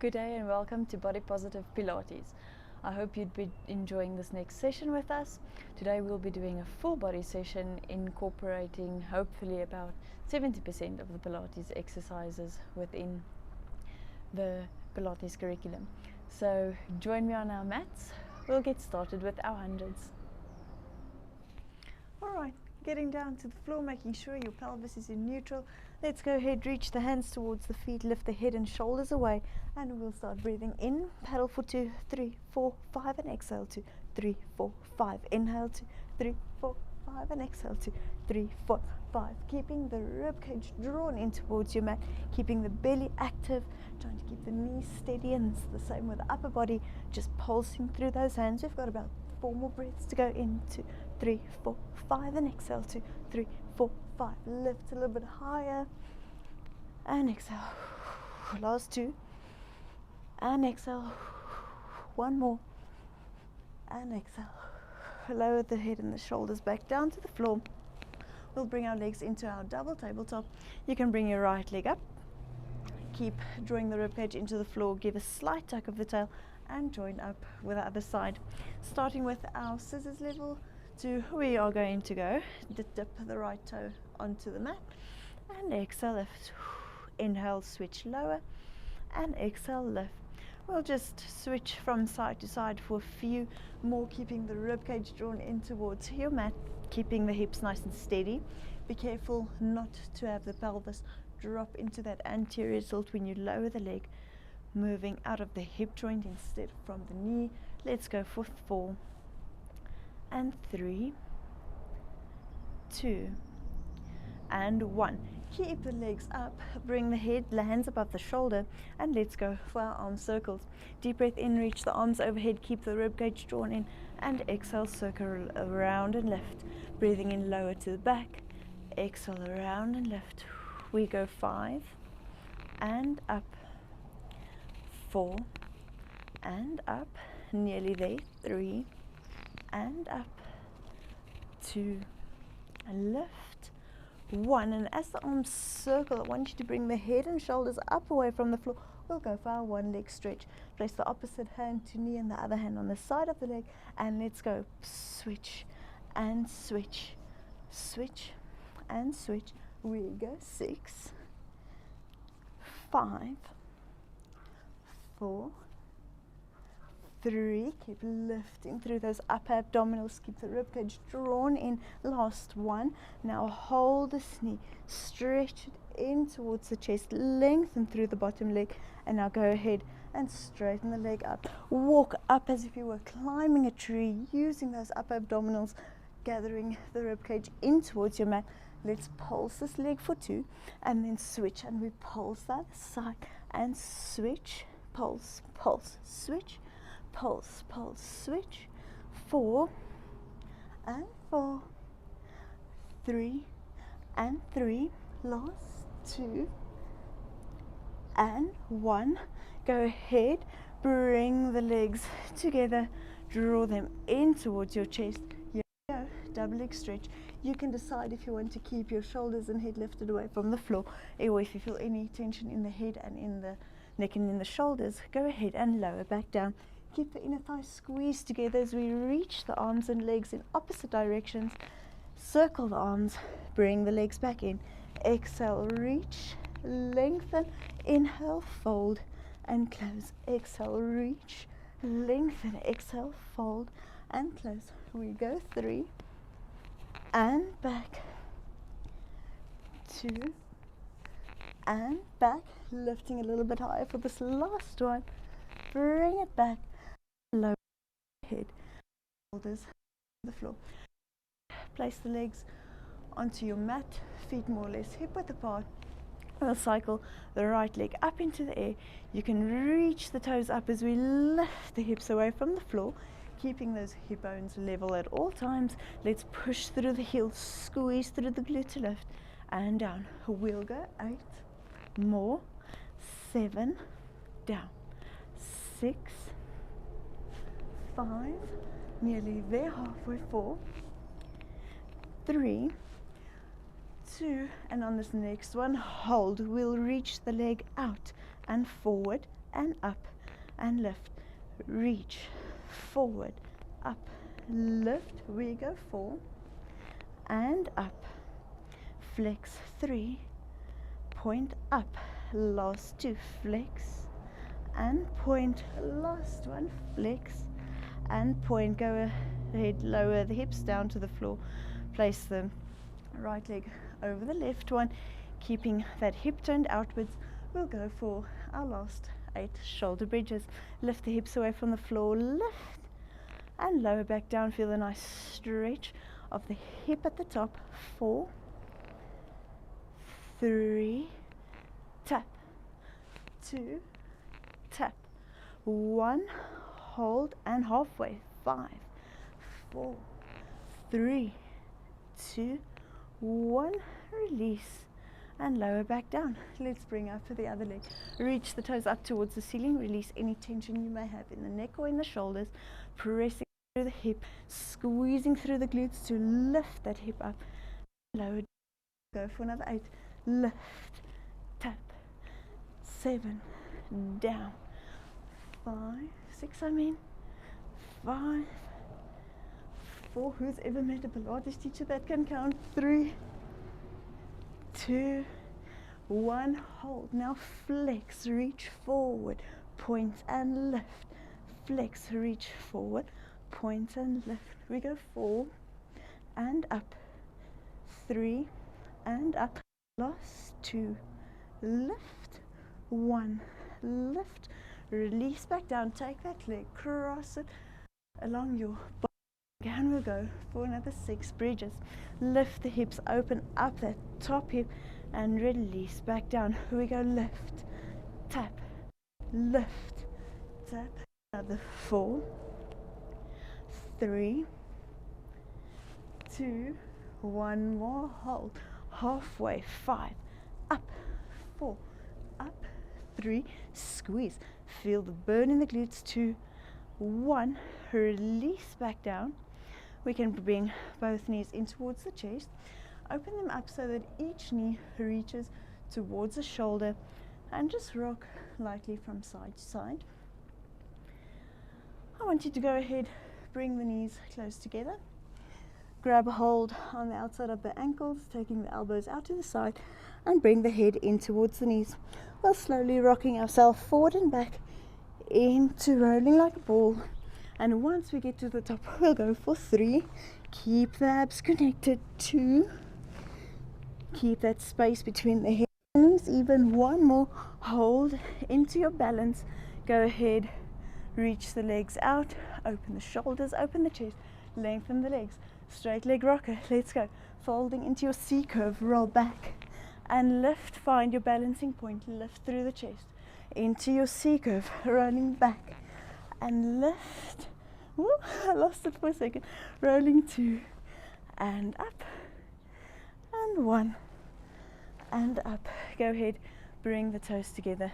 Good day and welcome to Body Positive Pilates. I hope you'd be enjoying this next session with us. Today we'll be doing a full body session incorporating hopefully about 70% of the Pilates exercises within the Pilates curriculum. So join me on our mats. We'll get started with our hundreds. Alright, getting down to the floor, making sure your pelvis is in neutral. Let's go ahead, reach the hands towards the feet, lift the head and shoulders away, and we'll start breathing in. Paddle for 2, 3, 4, 5, and exhale 2, 3, 4, 5. Inhale 2, 3, 4, 5, and exhale 2, 3, 4, 5. Keeping the rib cage drawn in towards your mat, keeping the belly active, trying to keep the knees steady, and it's the same with the upper body, just pulsing through those hands. We've got about 4 more breaths to go. Into 3, 4, 5, and exhale 2, 3, 4, 5. Lift a little bit higher and exhale. Last 2 and exhale. 1 more and exhale. Lower the head and the shoulders back down to the floor. We'll bring our legs into our double tabletop. You can bring your right leg up, keep drawing the rib cage into the floor, give a slight tuck of the tail and join up with the other side. Starting with our scissors level to we are going to go dip the right toe onto the mat and exhale, lift. Inhale, switch lower, and exhale, lift. We'll just switch from side to side for a few more, keeping the rib cage drawn in towards your mat, keeping the hips nice and steady. Be careful not to have the pelvis drop into that anterior tilt when you lower the leg, moving out of the hip joint instead from the knee. Let's go for 4 and 3, 2 and 1. Keep the legs up, bring the head, the hands above the shoulder, and let's go for our arm circles. Deep breath in, reach the arms overhead, keep the rib cage drawn in, and exhale, circle around and lift. Breathing in, lower to the back, exhale around and lift. We go 5 and up, 4 and up, nearly there, 3 and up, 2 and lift, 1. And as the arms circle, I want you to bring the head and shoulders up away from the floor. We'll go for our 1 leg stretch. Place the opposite hand to knee and the other hand on the side of the leg, and let's go switch and switch, switch and switch. We go 6, 5, 4, 3, keep lifting through those upper abdominals, keep the rib cage drawn in. Last 1. Now hold this knee, stretch it in towards the chest, lengthen through the bottom leg, and now go ahead and straighten the leg up. Walk up as if you were climbing a tree, using those upper abdominals, gathering the rib cage in towards your mat. Let's pulse this leg for 2 and then switch, and we pulse that side and switch, pulse, pulse, switch, pulse, pulse, switch. 4 and 4, 3 and 3, last 2 and 1. Go ahead, bring the legs together, draw them in towards your chest. Here we go, double leg stretch. You can decide if you want to keep your shoulders and head lifted away from the floor, or if you feel any tension in the head and in the neck and in the shoulders, go ahead and lower back down. Keep the inner thighs squeezed together as we reach the arms and legs in opposite directions. Circle the arms, bring the legs back in. Exhale, reach, lengthen. Inhale, fold and close. Exhale, reach, lengthen. Exhale, fold and close. We go 3 and back, 2 and back. Lifting a little bit higher for this last one. Bring it back. Lower head, shoulders on the floor. Place the legs onto your mat, feet more or less hip width apart. We'll cycle the right leg up into the air. You can reach the toes up as we lift the hips away from the floor, keeping those hip bones level at all times. Let's push through the heels, squeeze through the glute to lift and down. We'll go 8 more, 7, down, 6, 5, nearly there, halfway, 4, 3, 2, and on this next one, hold. We'll reach the leg out and forward and up and lift. Reach forward, up, lift. We go 4 and up. Flex 3, point up. Last 2, flex and point. Last 1, flex and point. Go ahead, lower the hips down to the floor. Place the right leg over the left one, keeping that hip turned outwards. We'll go for our last 8 shoulder bridges. Lift the hips away from the floor, lift and lower back down. Feel a nice stretch of the hip at the top. 4, 3, tap, 2, tap, 1, hold and halfway. 5, 4, 3, 2, 1, release and lower back down. Let's bring up to the other leg. Reach the toes up towards the ceiling. Release any tension you may have in the neck or in the shoulders. Pressing through the hip, squeezing through the glutes to lift that hip up. Lower. Go for another 8. Lift, tap, 7, down, 5, 6, 5, 4. Who's ever met a Pilates teacher that can count? 3, 2, 1, hold. Now flex, reach forward, point and lift. Flex, reach forward, point and lift. We go 4 and up, 3 and up. Last 2, lift, 1, lift, release back down. Take that leg, cross it along your body. And we'll go for another 6 bridges. Lift the hips, open up that top hip and release back down. We go lift, tap, lift, tap. Another 4, 3, 2, 1 more, hold. Halfway, 5, up, 4, up, 3, squeeze. Feel the burn in the glutes. 2, 1, release back down. We can bring both knees in towards the chest. Open them up so that each knee reaches towards the shoulder and just rock lightly from side to side. I want you to go ahead, bring the knees close together. Grab a hold on the outside of the ankles, taking the elbows out to the side and bring the head in towards the knees while slowly rocking ourselves forward and back into rolling like a ball. And once we get to the top, we'll go for 3. Keep the abs connected. 2. Keep that space between the head and knees. Even 1 more. Hold into your balance. Go ahead, reach the legs out, open the shoulders, open the chest, lengthen the legs. Straight leg rocker. Let's go. Folding into your C curve, roll back and lift. Find your balancing point. Lift through the chest into your C curve, rolling back and lift. Woo, I lost it for a second. Rolling 2 and up and 1 and up. Go ahead, bring the toes together,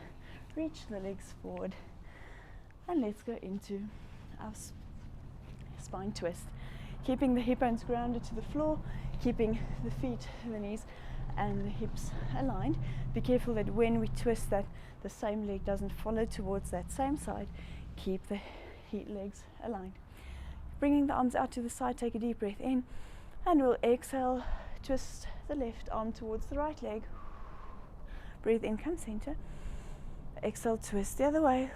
reach the legs forward, and let's go into our spine twist. Keeping the hip bones grounded to the floor, keeping the feet, the knees and the hips aligned. Be careful that when we twist that the same leg doesn't follow towards that same side. Keep the legs aligned. Bringing the arms out to the side, take a deep breath in and we'll exhale, twist the left arm towards the right leg. Breathe in, come center. Exhale, twist the other way.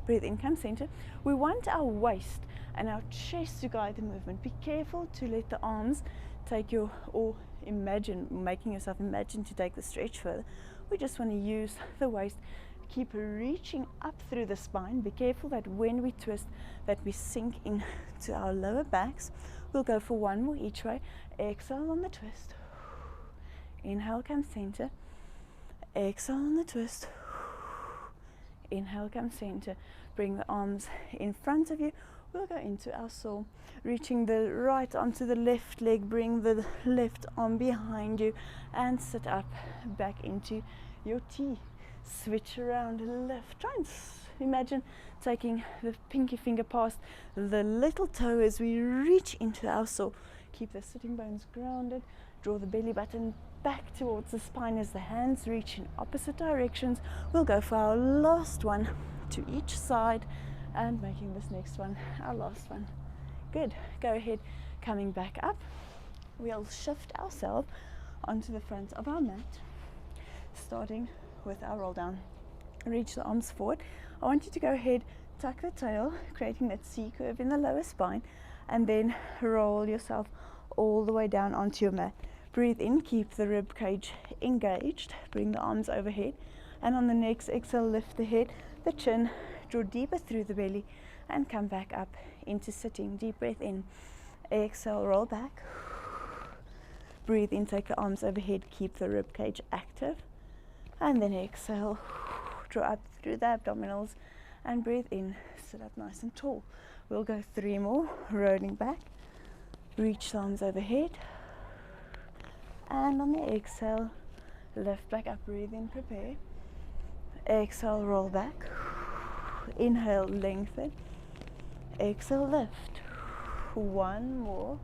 Breathe in, come center. We want our waist and our chest to guide the movement. Be careful to let the arms take your, or imagine, making yourself imagine to take the stretch further. We just want to use the waist. Keep reaching up through the spine. Be careful that when we twist that we sink into our lower backs. We'll go for 1 more each way. Exhale on the twist. Inhale, come center. Exhale on the twist. Inhale, come center. Bring the arms in front of you. We'll go into our saw. Reaching the right arm to the left leg. Bring the left arm behind you and sit up back into your T. Switch around, lift. Try and imagine taking the pinky finger past the little toe as we reach into our saw. Keep the sitting bones grounded. Draw the belly button back towards the spine as the hands reach in opposite directions. We'll go for our last one to each side and making this next one our last one. Good. Go ahead, coming back up. We'll shift ourselves onto the front of our mat, starting with our roll down. Reach the arms forward. I want you to go ahead, tuck the tail, creating that C curve in the lower spine, and then roll yourself all the way down onto your mat. Breathe in, keep the rib cage engaged, bring the arms overhead, and on the next exhale, lift the head, the chin, draw deeper through the belly, and come back up into sitting. Deep breath in, exhale, roll back. Breathe in, take the arms overhead, keep the rib cage active, and then exhale, draw up through the abdominals, and breathe in, sit up nice and tall. We'll go 3 more, rolling back, reach the arms overhead, and on the exhale, lift back up, breathe in, prepare. Exhale, roll back. Inhale, lengthen. Exhale, lift. 1 more.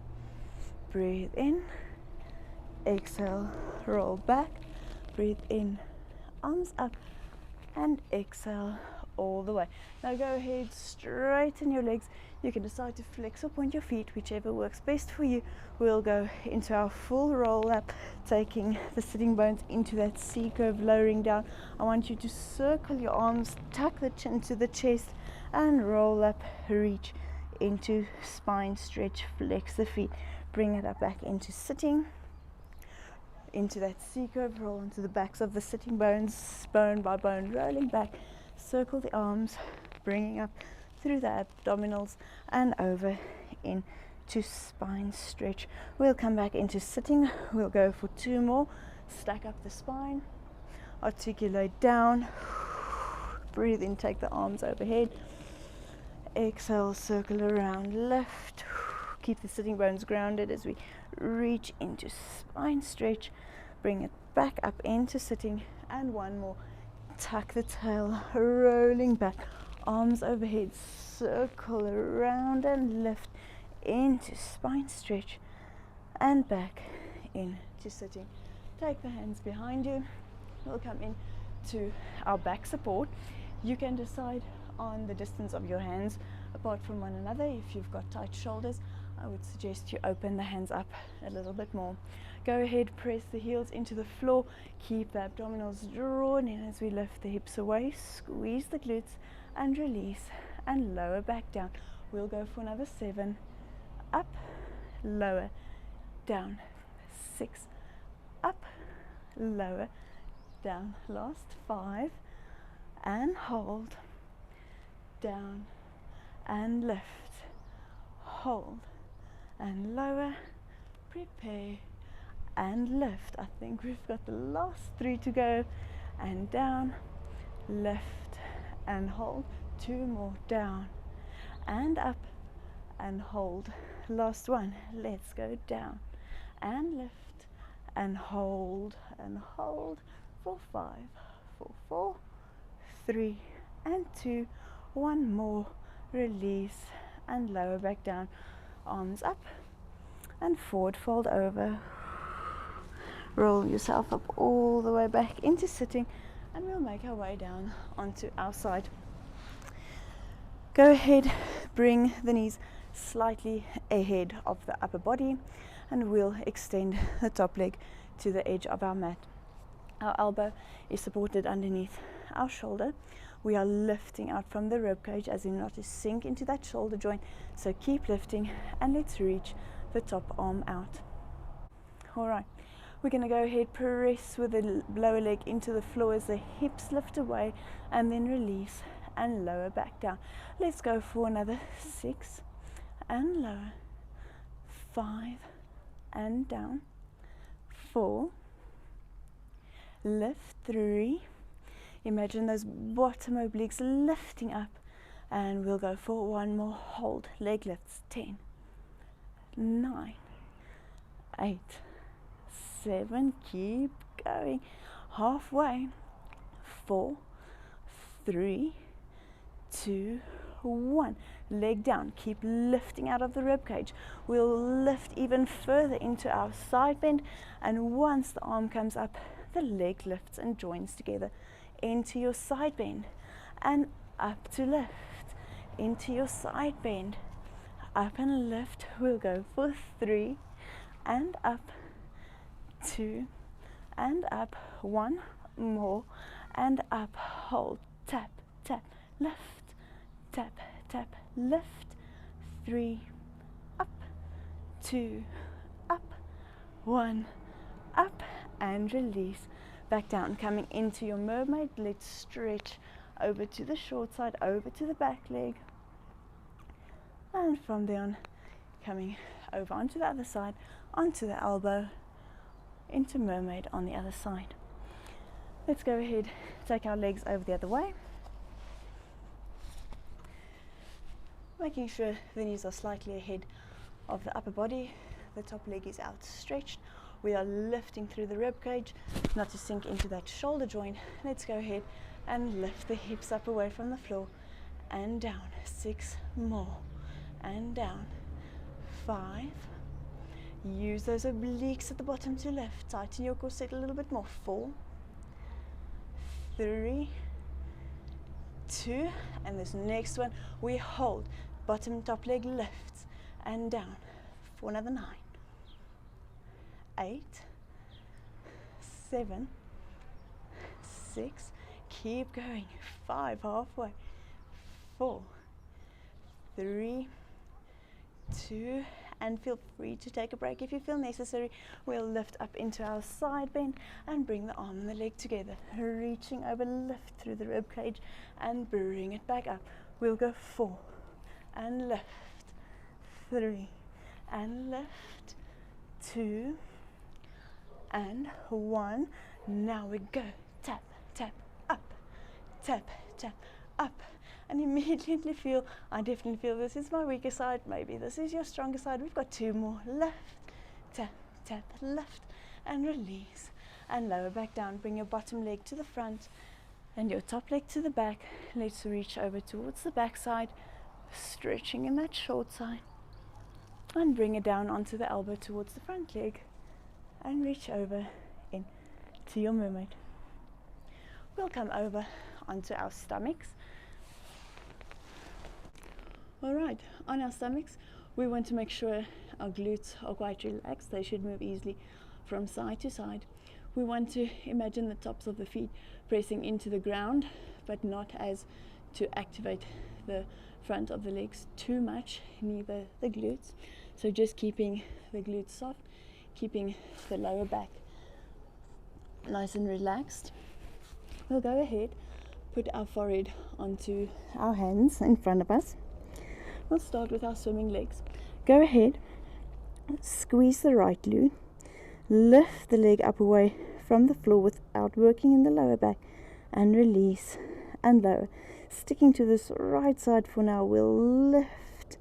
Breathe in. Exhale, roll back. Breathe in, arms up, and exhale all the way. Now go ahead, straighten your legs. You can decide to flex or point your feet, whichever works best for you. We'll go into our full roll up, taking the sitting bones into that C curve, lowering down. I want you to circle your arms, tuck the chin to the chest, and roll up, reach into spine stretch, flex the feet, bring it up back into sitting, into that C curve, roll into the backs of the sitting bones, bone by bone, rolling back, circle the arms, bringing up through the abdominals and over into spine stretch. We'll come back into sitting. We'll go for 2 more. Stack up the spine, articulate down, breathe in, take the arms overhead, exhale, circle around, lift, keep the sitting bones grounded as we reach into spine stretch, bring it back up into sitting, and 1 more. Tuck the tail, rolling back, arms overhead, circle around and lift into spine stretch and back into sitting. Take the hands behind you. We'll come in to our back support. You can decide on the distance of your hands apart from one another. If you've got tight shoulders, I would suggest you open the hands up a little bit more. Go ahead, press the heels into the floor, keep the abdominals drawn in as we lift the hips away, squeeze the glutes and release and lower back down. We'll go for another 7, up, lower, down, 6, up, lower, down, last 5, and hold, down, and lift, hold, and lower, prepare, and lift. I think we've got the last 3 to go, and down, lift, and hold, 2 more, down, and up, and hold, last 1, let's go, down, and lift, and hold, for 5, for 4, 3, and 2, 1 more, release, and lower back down, arms up, and forward fold over, roll yourself up all the way back into sitting, and we'll make our way down onto our side. Go ahead, bring the knees slightly ahead of the upper body, and we'll extend the top leg to the edge of our mat. Our elbow is supported underneath our shoulder. We are lifting out from the rib cage as in not to sink into that shoulder joint. So keep lifting, and let's reach the top arm out. All right, we're going to go ahead, press with the lower leg into the floor as the hips lift away, and then release and lower back down. Let's go for another 6 and lower, 5 and down, 4, lift, 3. Imagine those bottom obliques lifting up, and we'll go for 1 more, hold, leg lifts, 10, 9, 8, 7, keep going, halfway, 4, 3, 2, 1. Leg down, keep lifting out of the rib cage. We'll lift even further into our side bend, and once the arm comes up, the leg lifts and joins together into your side bend, and up to lift, into your side bend, up and lift. We'll go for 3, and up, 2, and up, 1 more, and up, hold, tap, tap, lift, tap, tap, lift, 3, up, 2, up, 1, up, and release. Back down, coming into your mermaid. Let's stretch over to the short side, over to the back leg, and from there on, coming over onto the other side, onto the elbow, into mermaid on the other side. Let's go ahead, take our legs over the other way, making sure the knees are slightly ahead of the upper body. The top leg is outstretched. We are lifting through the rib cage, not to sink into that shoulder joint. Let's go ahead and lift the hips up away from the floor, and down. 6 more, and down. 5. Use those obliques at the bottom to lift. Tighten your corset a little bit more. 4, 3, 2, and this next one we hold. Bottom top leg lifts and down for another 9, 8, 7, 6, keep going. 5, halfway. 4, 3, 2, and feel free to take a break if you feel necessary. We'll lift up into our side bend and bring the arm and the leg together, reaching over, lift through the rib cage and bring it back up. We'll go 4 and lift, 3 and lift, 2 and 1. Now we go tap, tap, up, tap, tap, up, and immediately feel, I definitely feel this is my weaker side, maybe this is your stronger side. We've got 2 more. Lift, tap, tap, lift, and release, and lower back down. Bring your bottom leg to the front and your top leg to the back. Let's reach over towards the back side, stretching in that short side, and bring it down onto the elbow towards the front leg, and reach over in to your mermaid. We'll come over onto our stomachs. Alright, on our stomachs, we want to make sure our glutes are quite relaxed. They should move easily from side to side. We want to imagine the tops of the feet pressing into the ground, but not as to activate the front of the legs too much, neither the glutes. So just keeping the glutes soft, keeping the lower back nice and relaxed. We'll go ahead, put our forehead onto our hands in front of us. We'll start with our swimming legs. Go ahead, squeeze the right glute, lift the leg up away from the floor without working in the lower back, and release and lower. Sticking to this right side for now, we'll lift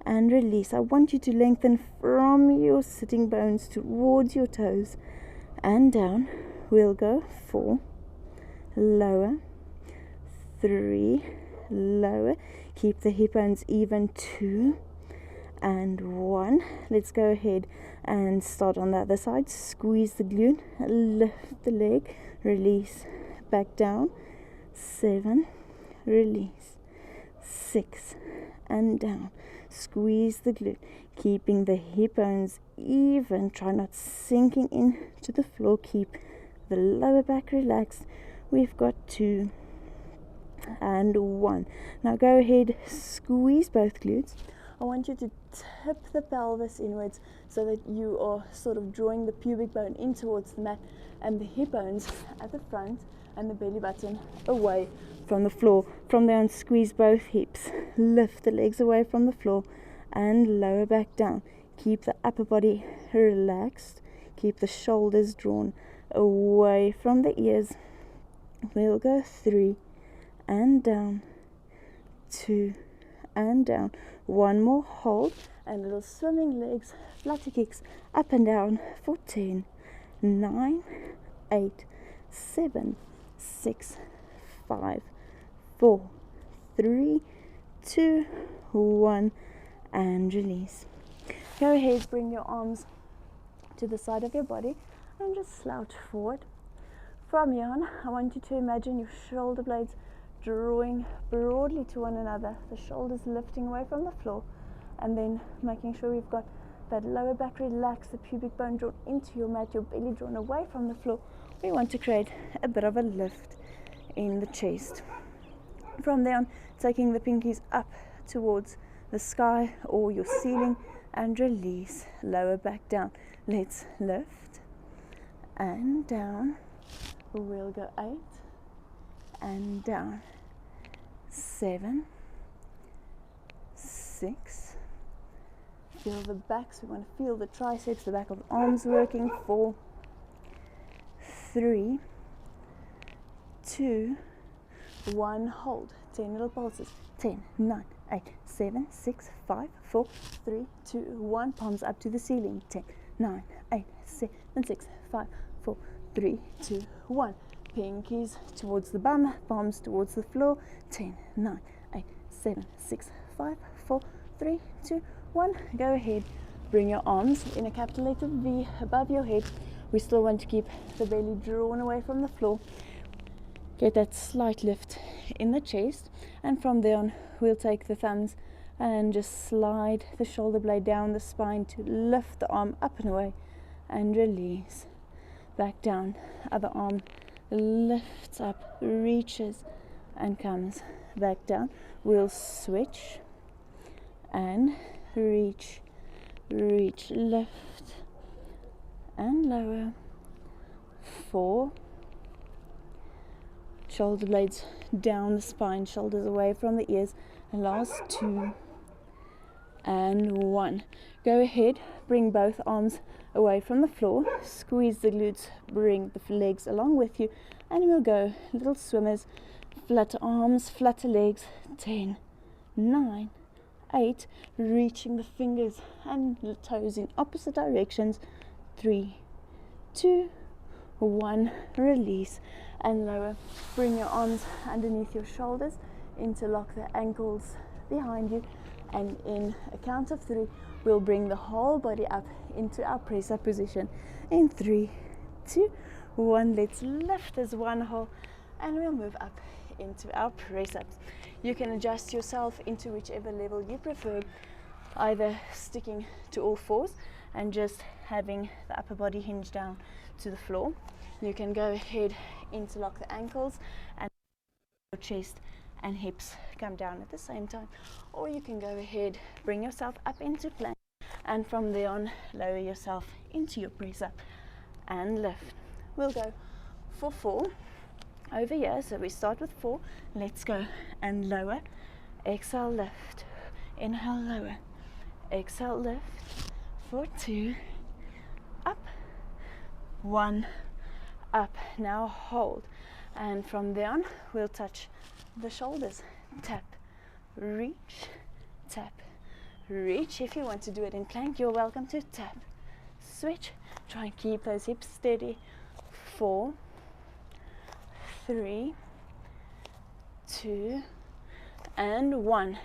and release. I want you to lengthen from your sitting bones towards your toes and down. We'll go 4, lower, 3, lower. Keep the hip bones even, 2 and 1. Let's go ahead and start on the other side. Squeeze the glute, lift the leg, release, back down, 7, release, 6 and down. Squeeze the glute, keeping the hip bones even. Try not sinking into the floor. Keep the lower back relaxed. We've got 2 and 1. Now go ahead, squeeze both glutes. I want you to tip the pelvis inwards so that you are sort of drawing the pubic bone in towards the mat, and the hip bones at the front and the belly button away from the floor. From there on, squeeze both hips, lift the legs away from the floor and lower back down. Keep the upper body relaxed, keep the shoulders drawn away from the ears. We'll go 3 and down, 2 and down. 1 more, hold, and little swimming legs, flutter kicks up and down for 10, 9, 8, 7, 6, 5, 4, 3, 2, 1, and release. Go ahead, bring your arms to the side of your body and just slouch forward. From here on, I want you to imagine your shoulder blades drawing broadly to one another, the shoulders lifting away from the floor, and then making sure we've got that lower back relaxed, the pubic bone drawn into your mat, your belly drawn away from the floor. We want to create a bit of a lift in the chest. From there on, taking the pinkies up towards the sky or your ceiling and release, lower back down. Let's lift and down. We'll go 8 and down, 7, 6. Feel the backs. We want to feel the triceps, the back of the arms working. 4, 3, 2, 1. Hold. 10 little pulses. 10, 9, 8, 7, 6, 5, 4, 3, 2, 1. Palms up to the ceiling. 10, 9, 8, 7, 6, 5, 4, 3, 2, 1. Pinkies towards the bum, palms towards the floor. 10, 9, 8, 7, 6, 5, 4, 3, 2, 1. Go ahead, bring your arms in a capital letter V above your head. We still want to keep the belly drawn away from the floor. Get that slight lift in the chest, and from there on we'll take the thumbs and just slide the shoulder blade down the spine to lift the arm up and away and release. Back down, other arm lifts up, reaches and comes back down. We'll switch and reach, reach, lift and lower. 4, shoulder blades down the spine, shoulders away from the ears, and last 2 and 1. Go ahead, bring both arms away from the floor, squeeze the glutes, bring the legs along with you, and we'll go little swimmers, flutter arms, flutter legs. 10, 9, 8, reaching the fingers and toes in opposite directions. 3, 2, 1, release and lower. Bring your arms underneath your shoulders, interlock the ankles behind you, and in a count of 3 we'll bring the whole body up into our press up position. In 3, 2, 1, let's lift as one whole, and we'll move up into our press ups. You can adjust yourself into whichever level you prefer, either sticking to all fours and just having the upper body hinge down to the floor. You can go ahead, interlock the ankles and your chest and hips come down at the same time, or you can go ahead, bring yourself up into plank, and from there on lower yourself into your press up and lift. We'll go for 4 over here, so we start with 4. Let's go and lower, exhale, lift, inhale, lower, exhale, lift, for 2, up, 1, up. Now hold, and from there on we'll touch the shoulders, tap, reach, tap, reach. If you want to do it in plank, you're welcome to tap, switch, try and keep those hips steady. 4, 3, 2 and 1.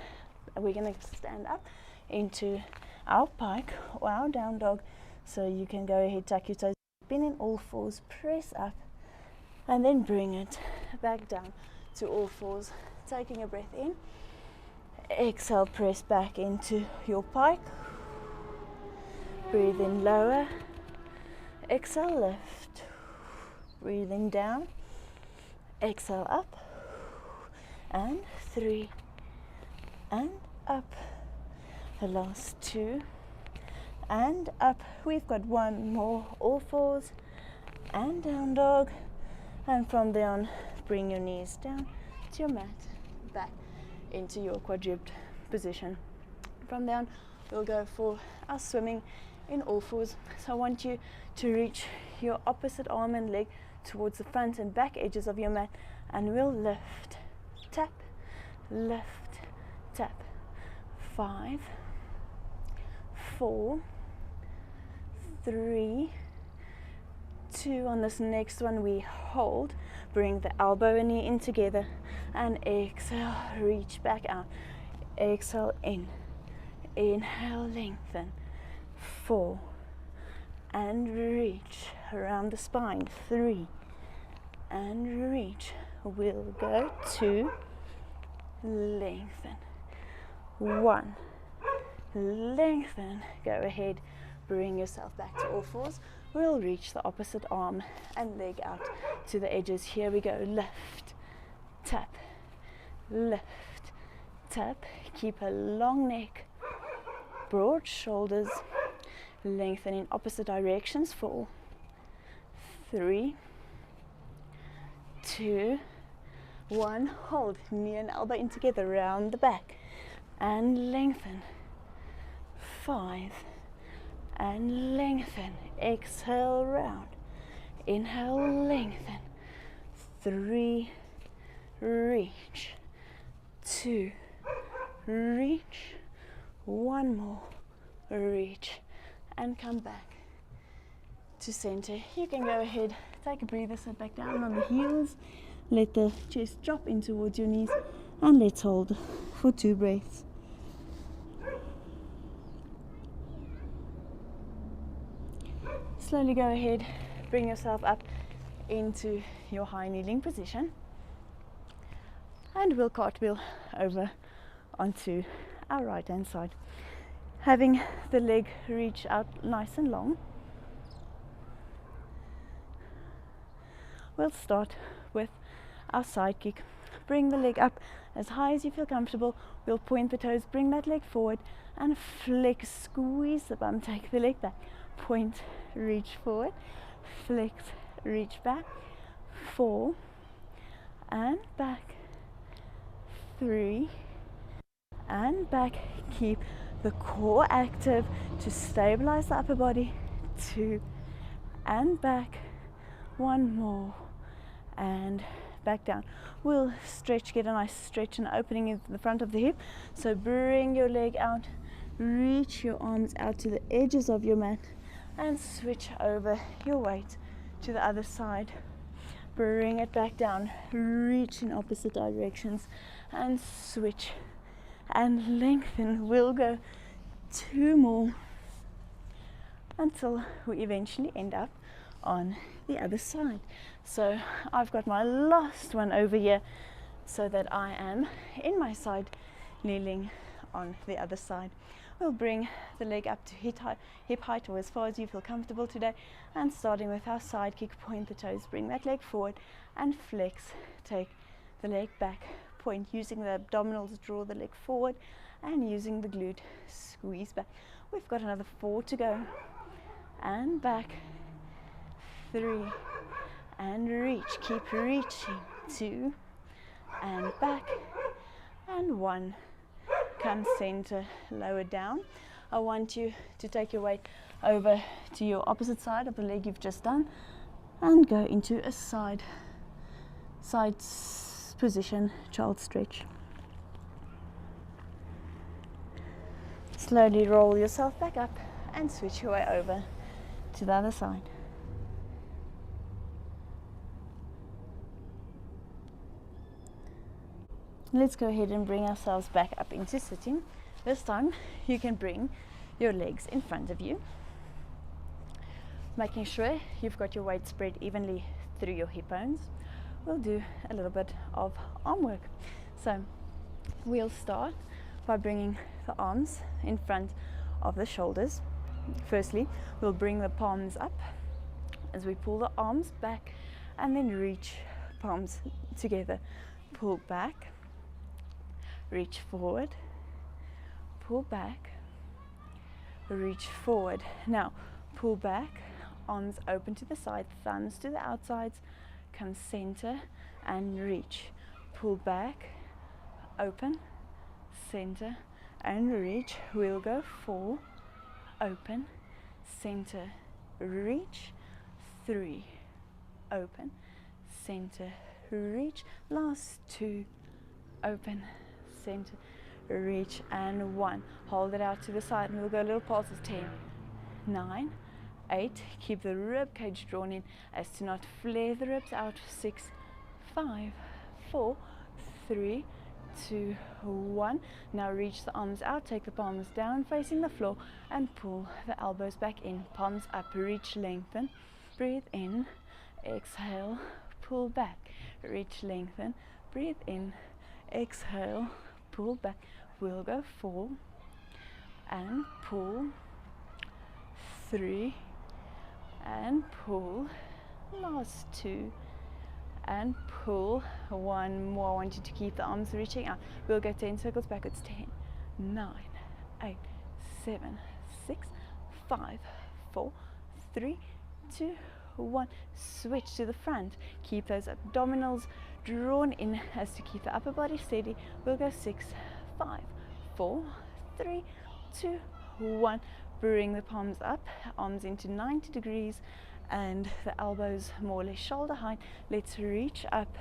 We're going to stand up into our pike or our down dog, so you can go ahead, tuck your toes, pin in all fours, press up and then bring it back down to all fours, taking a breath in, exhale, press back into your pike, breathe in, lower, exhale, lift, breathing down, exhale, up, and 3 and up, the last 2 and up. We've got 1 more, all fours and down dog, and from there on bring your knees down to your mat, back into your quadruped position. From there on we'll go for our swimming in all fours. So I want you to reach your opposite arm and leg towards the front and back edges of your mat, and we'll lift, tap, lift, tap. 5, 4, 3, 2. On this next one we hold, bring the elbow and knee in together and exhale, reach back out. exhale in, inhale, lengthen, 4, and reach around the spine, 3, and reach, we'll go 2, lengthen, 1, lengthen, go ahead, bring yourself back to all fours. We'll reach the opposite arm and leg out to the edges. Here we go, lift, tap, lift, tap, keep a long neck, broad shoulders, lengthen in opposite directions, 4, 3, 2, 1, hold, knee and elbow in together, round the back, and lengthen, 5, and lengthen, exhale, round, inhale, lengthen, 3, reach, 2, reach, 1 more, reach, and come back to center. You can go ahead, take a breather, sit back down on the heels, let the chest drop in towards your knees, and let's hold for 2 breaths. Slowly go ahead, bring yourself up into your high kneeling position, and we'll cartwheel over onto our right hand side, having the leg reach out nice and long. We'll start with our side kick. Bring the leg up as high as you feel comfortable. We'll point the toes, bring that leg forward, and flex, squeeze the bum, take the leg back, point, reach forward, flex, reach back, 4, and back, 3, and back. Keep the core active to stabilize the upper body, 2, and back, 1 more, and back down. We'll stretch, get a nice stretch and opening in the front of the hip. So bring your leg out, reach your arms out to the edges of your mat, and switch over your weight to the other side. Bring it back down, reach in opposite directions, and switch and lengthen. We'll go 2 more until we eventually end up on the other side. So I've got my last one over here so that I am in my side, kneeling on the other side. We'll bring the leg up to hip height or as far as you feel comfortable today, and starting with our side kick, point the toes, bring that leg forward and flex, take the leg back, point, using the abdominals, draw the leg forward, and using the glute, squeeze back. We've got another 4 to go, and back, 3, and reach, keep reaching, 2, and back, and 1, come center, lower down. I want you to take your weight over to your opposite side of the leg you've just done, and go into a side position, child stretch. Slowly roll yourself back up and switch your way over to the other side. Let's go ahead and bring ourselves back up into sitting. This time you can bring your legs in front of you, making sure you've got your weight spread evenly through your hip bones. We'll do a little bit of arm work. So we'll start by bringing the arms in front of the shoulders. Firstly, we'll bring the palms up as we pull the arms back, and then reach palms together. Pull back, reach forward, pull back, reach forward. Now pull back, arms open to the side, thumbs to the outsides, come center and reach. Pull back, open, center and reach. We'll go 4, open, center, reach, 3, open, center, reach. Last 2, open, center, reach, and 1. Hold it out to the side, and we'll go little pulses. 10, 9, 8. Keep the rib cage drawn in as to not flare the ribs out. 6, 5, 4, 3, 2, 1. Now reach the arms out, take the palms down facing the floor and pull the elbows back in. Palms up, reach, lengthen. Breathe in, exhale, pull back. Reach, lengthen. Breathe in, exhale, pull back. We'll go 4 and pull, 3 and pull, last 2 and pull, 1 more. I want you to keep the arms reaching out. We'll go 10 circles backwards. 10, 9, 8, 7, 6, 5, 4, 3, 2, 1. Switch to the front. Keep those abdominals drawn in as to keep the upper body steady. We'll go 6, 5, 4, 3, 2, 1. Bring the palms up, arms into 90 degrees and the elbows more or less shoulder height. Let's reach up,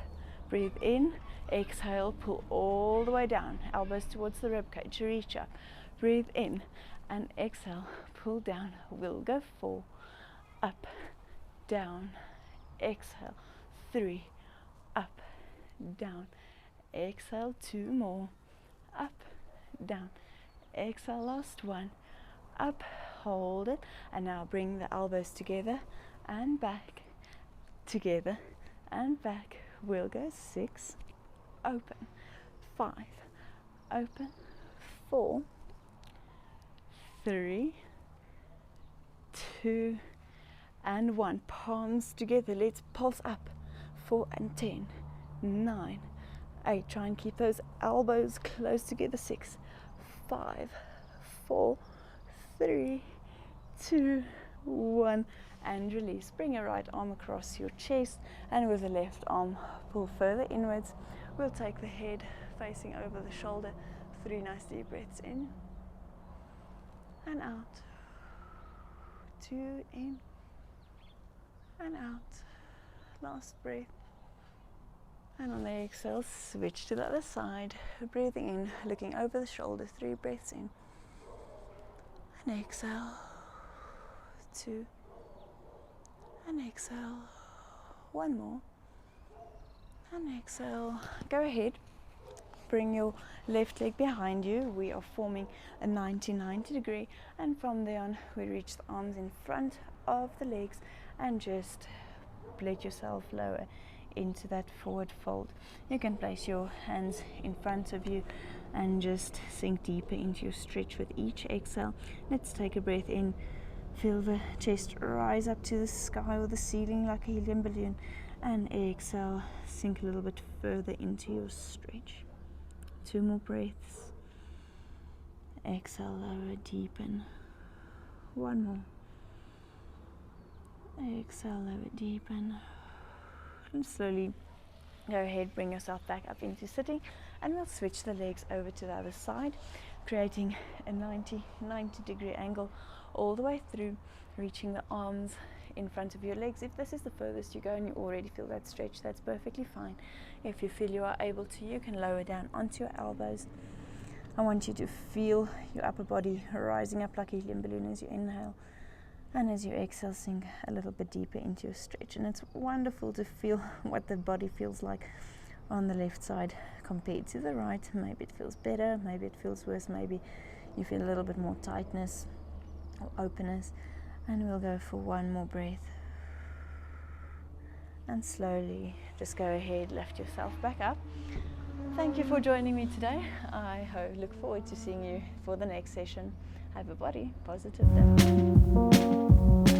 breathe in, exhale, pull all the way down, elbows towards the rib cage, reach up, breathe in and exhale, pull down. We'll go 4, up, down, exhale, 3, up, down, exhale, 2 more, up, down, exhale, last 1, up, hold it, and now bring the elbows together and back, together and back. We'll go 6, open, 5, open, 4, 3, 2 and 1. Palms together. Let's pulse up. 4 and 10, 9, 8. Try and keep those elbows close together. 6, 5, 4, 3, 2, 1 and release. Bring your right arm across your chest and with the left arm pull further inwards. We'll take the head facing over the shoulder. 3 nice deep breaths in and out. 2 in and out. Last breath. And on the exhale, switch to the other side. Breathing in, looking over the shoulder. 3 breaths in and exhale. 2 and exhale. 1 more and exhale. Go ahead, bring your left leg behind you. We are forming a 90 degree, and from there on we reach the arms in front of the legs and just let yourself lower into that forward fold. You can place your hands in front of you and just sink deeper into your stretch with each exhale. Let's take a breath in. Feel the chest rise up to the sky or the ceiling like a helium balloon, and exhale, sink a little bit further into your stretch. 2 more breaths. Exhale, lower, deepen. 1 more. Exhale, lower, deepen. And slowly go ahead, bring yourself back up into sitting, and we'll switch the legs over to the other side, creating a 90 degree angle all the way through, reaching the arms in front of your legs. If this is the furthest you go and you already feel that stretch, that's perfectly fine. If you feel you are able to, you can lower down onto your elbows. I want you to feel your upper body rising up like a helium balloon as you inhale, and as you exhale, sink a little bit deeper into your stretch. And it's wonderful to feel what the body feels like on the left side compared to the right. Maybe it feels better, maybe it feels worse, maybe you feel a little bit more tightness or openness. And we'll go for 1 more breath, and slowly just go ahead, lift yourself back up. Thank you for joining me today. I look forward to seeing you for the next session. Have a body positive day.